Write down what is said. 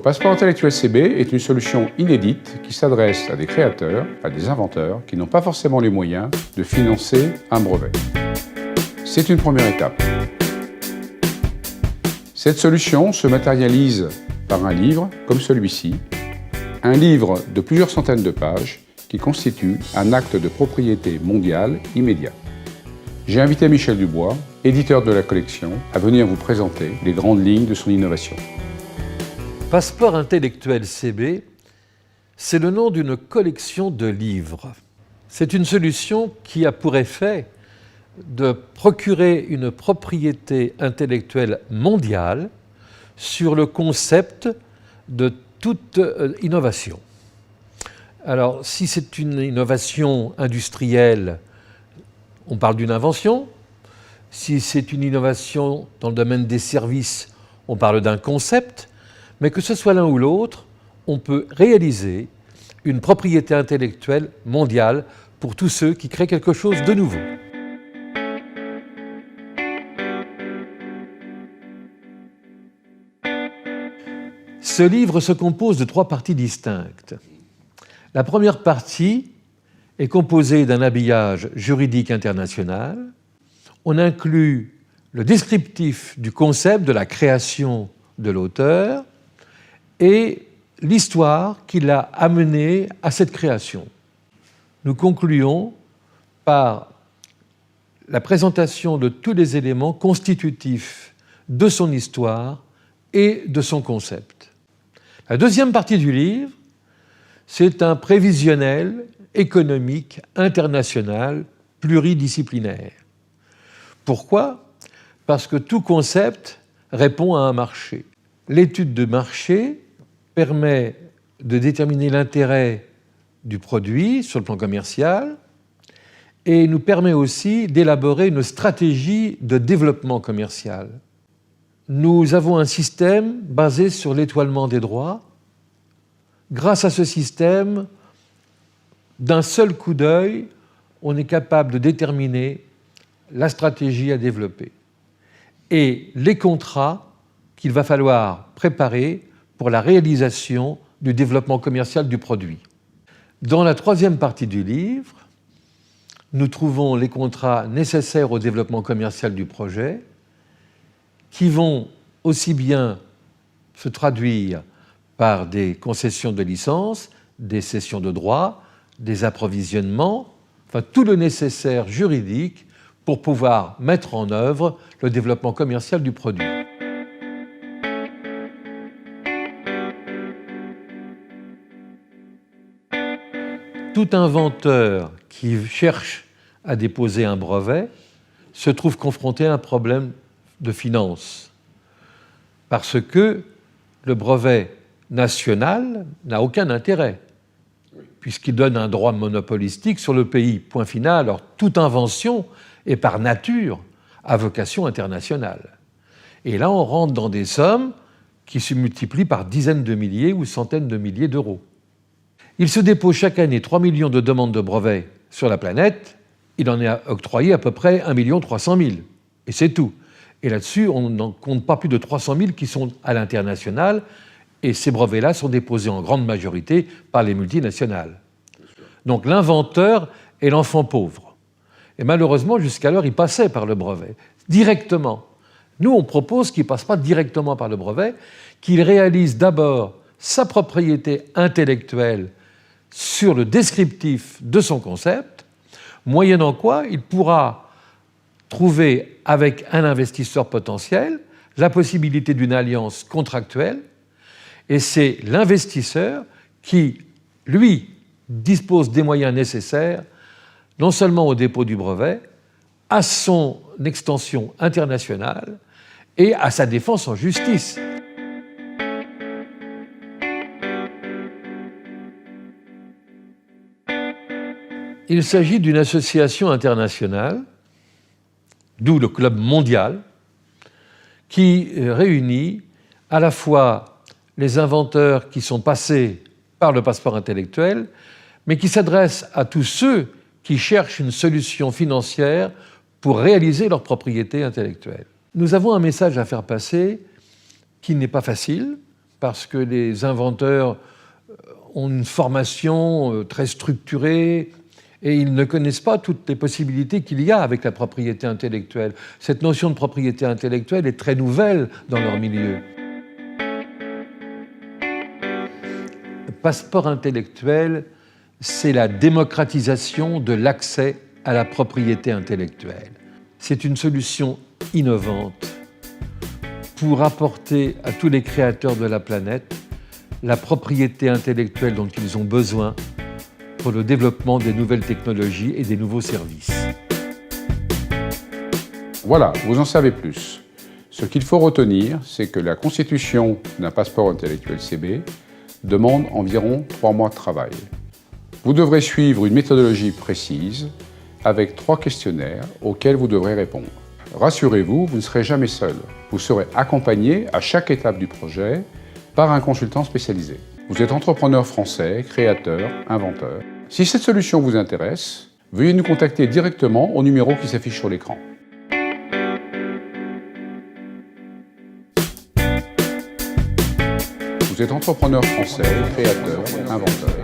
Passeport intellectuel CB est une solution inédite qui s'adresse à des créateurs, à des inventeurs qui n'ont pas forcément les moyens de financer un brevet. C'est une première étape. Cette solution se matérialise par un livre comme celui-ci, un livre de plusieurs centaines de pages qui constitue un acte de propriété mondiale immédiat. J'ai invité Michel Dubois, éditeur de la collection, à venir vous présenter les grandes lignes de son innovation. Passeport intellectuel CB, c'est le nom d'une collection de livres. C'est une solution qui a pour effet de procurer une propriété intellectuelle mondiale sur le concept de toute innovation. Alors, si c'est une innovation industrielle, on parle d'une invention. Si c'est une innovation dans le domaine des services, on parle d'un concept. Mais que ce soit l'un ou l'autre, on peut réaliser une propriété intellectuelle mondiale pour tous ceux qui créent quelque chose de nouveau. Ce livre se compose de 3 parties distinctes. La première partie est composée d'un habillage juridique international. On inclut le descriptif du concept de la création de l'auteur et l'histoire qui l'a amené à cette création. Nous concluons par la présentation de tous les éléments constitutifs de son histoire et de son concept. La deuxième partie du livre, c'est un prévisionnel économique international pluridisciplinaire. Pourquoi ? Parce que tout concept répond à un marché. L'étude de marché permet de déterminer l'intérêt du produit sur le plan commercial et nous permet aussi d'élaborer une stratégie de développement commercial. Nous avons un système basé sur l'étoilement des droits. Grâce à ce système, d'un seul coup d'œil, on est capable de déterminer la stratégie à développer et les contrats qu'il va falloir préparer pour la réalisation du développement commercial du produit. Dans la troisième partie du livre, nous trouvons les contrats nécessaires au développement commercial du projet qui vont aussi bien se traduire par des concessions de licence, des cessions de droits, des approvisionnements, enfin tout le nécessaire juridique pour pouvoir mettre en œuvre le développement commercial du produit. Tout inventeur qui cherche à déposer un brevet se trouve confronté à un problème de finance. Parce que le brevet national n'a aucun intérêt, puisqu'il donne un droit monopolistique sur le pays. Point final. Alors, toute invention est par nature à vocation internationale. Et là, on rentre dans des sommes qui se multiplient par dizaines de milliers ou centaines de milliers d'euros. Il se dépose chaque année 3 millions de demandes de brevets sur la planète. Il en a octroyé à peu près 1 300 000. Et c'est tout. Et là-dessus, on n'en compte pas plus de 300 000 qui sont à l'international. Et ces brevets-là sont déposés en grande majorité par les multinationales. Donc l'inventeur est l'enfant pauvre. Et malheureusement, jusqu'alors, il passait par le brevet, directement. Nous, on propose qu'il ne passe pas directement par le brevet, qu'il réalise d'abord sa propriété intellectuelle sur le descriptif de son concept, moyennant quoi il pourra trouver avec un investisseur potentiel la possibilité d'une alliance contractuelle, et c'est l'investisseur qui, lui, dispose des moyens nécessaires non seulement au dépôt du brevet, à son extension internationale et à sa défense en justice. Il s'agit d'une association internationale, d'où le Club mondial, qui réunit à la fois les inventeurs qui sont passés par le passeport intellectuel, mais qui s'adresse à tous ceux qui cherchent une solution financière pour réaliser leur propriété intellectuelle. Nous avons un message à faire passer qui n'est pas facile, parce que les inventeurs ont une formation très structurée et ils ne connaissent pas toutes les possibilités qu'il y a avec la propriété intellectuelle. Cette notion de propriété intellectuelle est très nouvelle dans leur milieu. Le passeport intellectuel, c'est la démocratisation de l'accès à la propriété intellectuelle. C'est une solution innovante pour apporter à tous les créateurs de la planète la propriété intellectuelle dont ils ont besoin pour le développement des nouvelles technologies et des nouveaux services. Voilà, vous en savez plus. Ce qu'il faut retenir, c'est que la constitution d'un passeport intellectuel CB demande environ 3 mois de travail. Vous devrez suivre une méthodologie précise avec 3 questionnaires auxquels vous devrez répondre. Rassurez-vous, vous ne serez jamais seul. Vous serez accompagné à chaque étape du projet par un consultant spécialisé. Vous êtes entrepreneur français, créateur, inventeur. Si cette solution vous intéresse, veuillez nous contacter directement au numéro qui s'affiche sur l'écran. Vous êtes entrepreneur français, créateur, inventeur.